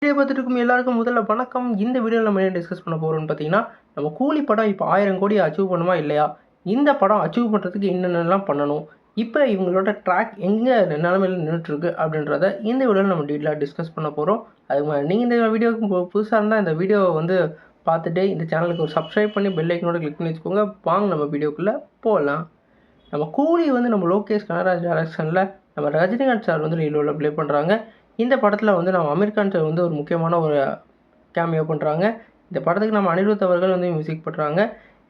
Video பார்த்துட்டு இருக்கும் எல்லாருக்கும் முதல்ல வணக்கம். இந்த வீடியோவில் நம்ம என்ன டிஸ்கஸ் பண்ண போகிறோம்னு பார்த்தீங்கன்னா, நம்ம கூலி படம் இப்போ 1000 கோடி அச்சீவ் பண்ணுமா இல்லையா? இந்த படம் அச்சீவ் பண்ணுறதுக்கு என்னென்னலாம் பண்ணணும்? இப்போ இவங்களோட ட்ராக் எங்கே நிலமையில் நின்றுட்டுருக்கு அப்படின்றத இந்த வீடியோவில் நம்ம டீட்டெயிலாக டிஸ்கஸ் பண்ண போகிறோம். அதுக்கு முன்னாடி நீங்கள் இந்த வீடியோவுக்கு புதுசாக இருந்தால் இந்த வீடியோவை வந்து பார்த்துட்டு இந்த சேனலுக்கு ஒரு சப்ஸ்கிரைப் பண்ணி பெல் ஐக்கனோட கிளிக் பண்ணி வச்சுக்கோங்க. வாங்க நம்ம வீடியோக்குள்ளே போகலாம். நம்ம கூலி வந்து நம்ம லோகேஷ் கனகராஜ் டைரக்ஷனில் நம்ம ரஜினிகாந்த் சார் வந்து ஹீரோவில் ப்ளே பண்ணுறாங்க. இந்த படத்தில் வந்து நம்ம அமீர் கான் சார் வந்து ஒரு முக்கியமான ஒரு கேமியோ பண்ணுறாங்க. இந்த படத்துக்கு நம்ம அனிருத் அவர்கள் வந்து மியூசிக் பண்ணுறாங்க.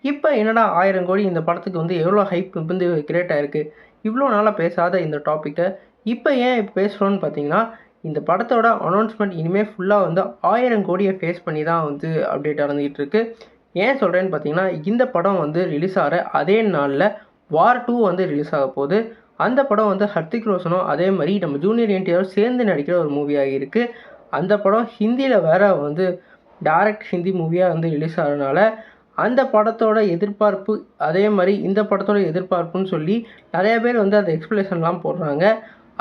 இப்போ என்னடா 1000 கோடி இந்த படத்துக்கு வந்து எவ்வளோ ஹைப் வந்து கிரியேட் ஆகிருக்கு. இவ்வளோ நாளாக பேசாத இந்த டாப்பிக்கை இப்போ ஏன் இப்போ பேசுகிறோன்னு பார்த்தீங்கன்னா, இந்த படத்தோட அனௌன்ஸ்மெண்ட் இனிமேல் ஃபுல்லாக வந்து 1000 கோடியை ஃபேஸ் பண்ணி தான் வந்து அப்டேட் நடந்துகிட்டு இருக்கு. ஏன் சொல்கிறேன்னு பார்த்தீங்கன்னா, இந்த படம் வந்து ரிலீஸ் ஆகிற அதே நாளில் வார் 2 வந்து ரிலீஸ் ஆக போகுது. அந்த படம் வந்து ஹர்திக் ரோஷனும் அதே மாதிரி நம்ம ஜூனியர் என்டிஆரும் சேர்ந்து நடிக்கிற ஒரு மூவியாக இருக்குது. அந்த படம் ஹிந்தியில் வேற வந்து டைரக்ட் ஹிந்தி மூவியாக வந்து ரிலீஸ் ஆகிறதுனால அந்த படத்தோட எதிர்பார்ப்பு அதே மாதிரி இந்த படத்தோட எதிர்பார்ப்புன்னு சொல்லி நிறைய பேர் வந்து அந்த எக்ஸ்பிளேஷன்லாம் போடுறாங்க.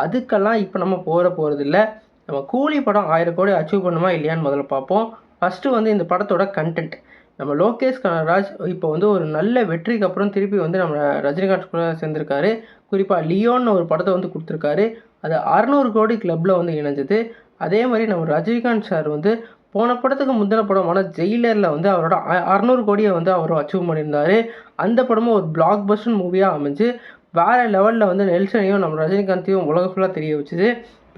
அதுக்கெல்லாம் இப்போ நம்ம போகிறதில்ல. நம்ம கூலி படம் 1000 கோடி அச்சீவ் பண்ணுமா இல்லையான்னு முதல்ல பார்ப்போம். ஃபஸ்ட்டு வந்து இந்த படத்தோட கண்டென்ட். நம்ம லோகேஷ் கனகராஜ் இப்போ வந்து ஒரு நல்ல வெற்றிக்கு அப்புறம் திருப்பி வந்து நம்ம ரஜினிகாந்த் கூட சேர்ந்திருக்காரு. குறிப்பாக லியோன்னு ஒரு படத்தை வந்து கொடுத்துருக்காரு. அது 600 கோடி கிளப்பில் வந்து இணைஞ்சது. அதே மாதிரி நம்ம ரஜினிகாந்த் சார் வந்து போன படத்துக்கு முந்தின படமான ஜெயிலரில் வந்து அவரோட 600 கோடியை வந்து அவர் அச்சீவ் பண்ணியிருந்தார். அந்த படமும் ஒரு பிளாக் பஸ்டர் மூவியாக அமைஞ்சு வேறு லெவலில் வந்து நெல்சனையும் நம்ம ரஜினிகாந்தையும் உலகம் ஃபுல்லாக தெரிய வச்சுது.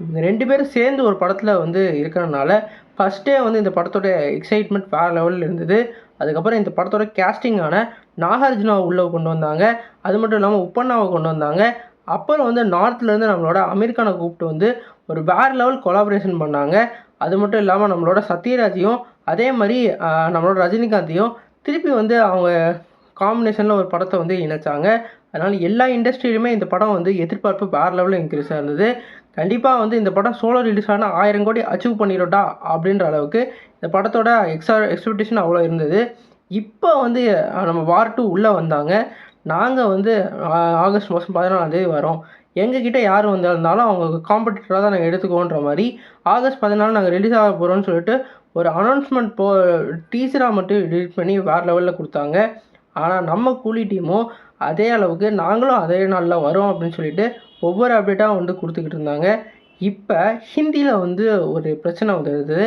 இந்த 2 பேரும் சேர்ந்து ஒரு படத்தில் வந்து இருக்கிறனால ஃபஸ்ட்டே வந்து இந்த படத்தோட எக்ஸைட்மெண்ட் வேறு லெவலில் இருந்தது. அதுக்கப்புறம் இந்த படத்தோட கேஸ்டிங்கான நாகார்ஜுனாவை உள்ளே கொண்டு வந்தாங்க. அது மட்டும் இல்லாமல் உப்பண்ணாவை கொண்டு வந்தாங்க. அப்புறம் வந்து நார்த்லேருந்து நம்மளோட அமீர் கானை கூப்பிட்டு வந்து ஒரு வேறு லெவல் கொலாபரேஷன் பண்ணாங்க. அது மட்டும் இல்லாமல் நம்மளோட சத்யராஜையும் அதே மாதிரி நம்மளோட ரஜினிகாந்தையும் திருப்பி வந்து அவங்க காம்பினேஷனில் ஒரு படத்தை வந்து இணைச்சாங்க. அதனால் எல்லா இண்டஸ்ட்ரியிலுமே இந்த படம் வந்து எதிர்பார்ப்பு வேறு லெவலில் இன்க்ரீஸாக இருந்தது. கண்டிப்பாக வந்து இந்த படம் சோலோ ரிலீஸ் ஆனால் 1000 கோடி அச்சீவ் பண்ணிடட்டா அப்படின்ற அளவுக்கு இந்த படத்தோட எக்ஸ்பெக்டேஷன் அவ்வளோ இருந்தது. இப்போ வந்து நம்ம வார் 2 உள்ளே வந்தாங்க. நாங்கள் வந்து ஆகஸ்ட் மாதம் 14ஆம் வரோம். எங்ககிட்ட யார் வந்திருந்தாலும் அவங்க காம்படிட்டராக தான் நாங்கள் எடுத்துக்கோன்ற மாதிரி ஆகஸ்ட் 14 நாங்கள் ரிலீஸ் ஆக போகிறோம்னு சொல்லிட்டு ஒரு அனௌன்ஸ்மெண்ட் டீசராக மட்டும் எடிட் பண்ணி வேறு லெவலில் கொடுத்தாங்க. ஆனால் நம்ம கூலி டீமும் அதே அளவுக்கு நாங்களும் அதே நாளில் வரோம் அப்படின்னு சொல்லிட்டு ஒவ்வொரு அப்டேட்டாக வந்து கொடுத்துக்கிட்டு இருந்தாங்க. இப்போ ஹிந்தியில் வந்து ஒரு பிரச்சனை வந்துடுது.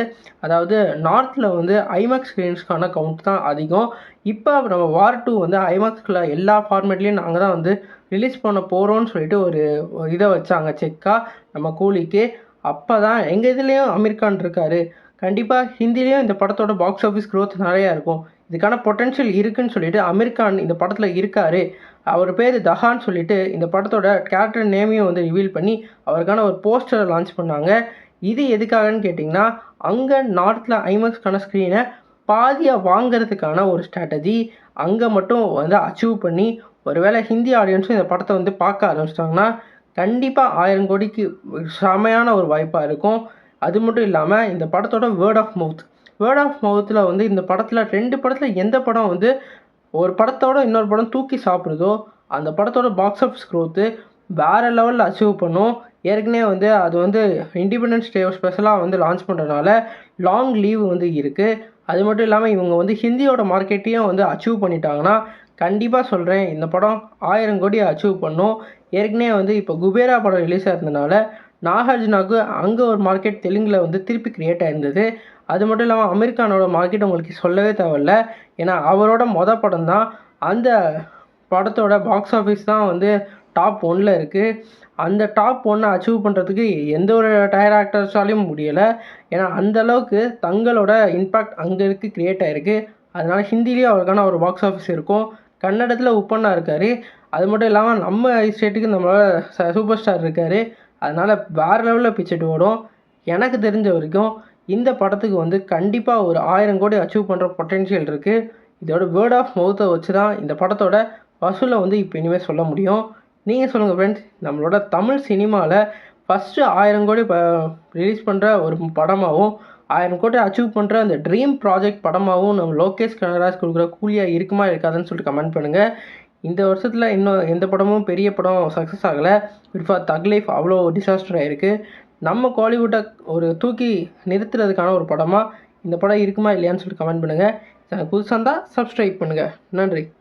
அதாவது நார்த்தில் வந்து ஐமேக்ஸ் ஸ்க்ரீன்ஸ்க்கான கவுண்ட் தான் அதிகம். இப்போ நம்ம வார் 2 வந்து ஐமேக்ஸில் எல்லா ஃபார்மேட்லேயும் நாங்கள் தான் வந்து ரிலீஸ் பண்ண போகிறோன்னு சொல்லிட்டு ஒரு இதை வச்சாங்க செக்காக நம்ம கூலிக்கு. அப்போ தான் எங்கள் இதுலேயும் அமீர் கான் இருக்கார். கண்டிப்பாக ஹிந்திலேயும் இந்த படத்தோட பாக்ஸ் ஆஃபீஸ் க்ரோத் நிறையா இருக்கும். இதுக்கான பொட்டென்ஷியல் இருக்குதுன்னு சொல்லிட்டு அமீர் கான் இந்த படத்தில் இருக்கார். அவர் பேர் தஹான்னு சொல்லிட்டு இந்த படத்தோட கேரக்டர் நேமையும் வந்து ரிவீல் பண்ணி அவருக்கான ஒரு போஸ்டரை லான்ச் பண்ணாங்க. இது எதுக்காகன்னு கேட்டிங்கன்னா, அங்கே நார்த்தில் ஐமேக்ஸ்க்கான ஸ்க்ரீனை பாதியாக வாங்கிறதுக்கான ஒரு ஸ்ட்ராட்டஜி. அங்கே மட்டும் வந்து அச்சீவ் பண்ணி ஒருவேளை ஹிந்தி ஆடியன்ஸும் இந்த படத்தை வந்து பார்க்க ஆரம்பிச்சிட்டாங்கன்னா கண்டிப்பாக 1000 கோடிக்கு செமையான ஒரு வாய்ப்பாக இருக்கும். அது மட்டும் இல்லாமல் இந்த படத்தோட வேர்ட் ஆஃப் மவுத்தில் வந்து இந்த படத்தில் 2 படத்தில் எந்த படம் வந்து ஒரு படத்தோட இன்னொரு படம் தூக்கி சாப்பிட்றதோ அந்த படத்தோட பாக்ஸ் ஆஃபீஸ் க்ரோத்து வேறு லெவலில் அச்சீவ் பண்ணும். ஏற்கனவே வந்து அது வந்து இண்டிபெண்டன்ஸ் டே ஸ்பெஷலாக வந்து லான்ச் பண்ணுறதுனால லாங் லீவ் வந்து இருக்குது. அது மட்டும் இல்லாமல் இவங்க வந்து ஹிந்தியோட மார்க்கெட்டையும் வந்து அச்சீவ் பண்ணிட்டாங்கன்னா கண்டிப்பாக சொல்கிறேன் இந்த படம் 1000 கோடி அச்சீவ் பண்ணும். ஏற்கனவே வந்து இப்போ குபேரா படம் ரிலீஸ் ஆகிறதுனால நாகார்ஜுனாவுக்கு அங்கே ஒரு மார்க்கெட் தெலுங்கில் வந்து திருப்பி க்ரியேட் ஆயிருந்தது. அது மட்டும் இல்லாமல் அமீர் கானோட மார்க்கெட் உங்களுக்கு சொல்லவே தேவையில்ல. ஏன்னா அவரோட படம் தான். அந்த படத்தோட பாக்ஸ் ஆஃபீஸ் தான் வந்து டாப் 1ல் இருக்குது. அந்த டாப் 1 அச்சீவ் பண்ணுறதுக்கு எந்த ஒரு டயர் ஆக்டர்ஸாலையும் முடியலை. ஏன்னா அந்தளவுக்கு தங்களோட இம்பேக்ட் அங்கே இருக்குது, க்ரியேட் ஆகிருக்கு. அதனால் ஹிந்திலேயும் அவருக்கான ஒரு பாக்ஸ் ஆஃபீஸ் இருக்கும். கன்னடத்தில் உப்பண்ணா இருக்கார். அது மட்டும் இல்லாமல் நம்ம ஸ்டேட்டுக்கு நம்மளோட சூப்பர் ஸ்டார் இருக்கார். அதனால் வேறு லெவலில் பிச்சுட்டு ஓடும். எனக்கு தெரிஞ்ச வரைக்கும் இந்த படத்துக்கு வந்து கண்டிப்பாக ஒரு 1000 கோடி அச்சீவ் பண்ணுற பொட்டென்ஷியல் இருக்குது. இதோட வேர்ட் ஆஃப் மவுத்தை வச்சு தான் இந்த படத்தோட வசூலை வந்து இப்போ இனிமேல் சொல்ல முடியும். நீங்கள் சொல்லுங்கள் ஃப்ரெண்ட்ஸ், நம்மளோட தமிழ் சினிமாவில் ஃபஸ்ட்டு 1000 கோடி ரிலீஸ் பண்ணுற ஒரு படமாகவும் 1000 கோடி அச்சீவ் பண்ணுற அந்த ட்ரீம் ப்ராஜெக்ட் படமாகவும் நம்ம லோகேஷ் கனகராஜ் கொடுக்குற கூலியாக இருக்குமா இருக்காதுன்னு சொல்லிட்டு கமெண்ட் பண்ணுங்கள். இந்த வருஷத்தில் இன்னும் எந்த படமும் பெரிய படம் சக்ஸஸ் ஆகலை. குறிப்பாக தக் லைஃப் அவ்வளோ டிசாஸ்டர் ஆகிருக்கு. நம்ம கோலிவுட்டை ஒரு தூக்கி நிறுத்துறதுக்கான ஒரு படமாக இந்த படம் இருக்குமா இல்லையான்னு சொல்லிட்டு கமெண்ட் பண்ணுங்கள். புதுசாக இருந்தால் சப்ஸ்கிரைப் பண்ணுங்கள். நன்றி.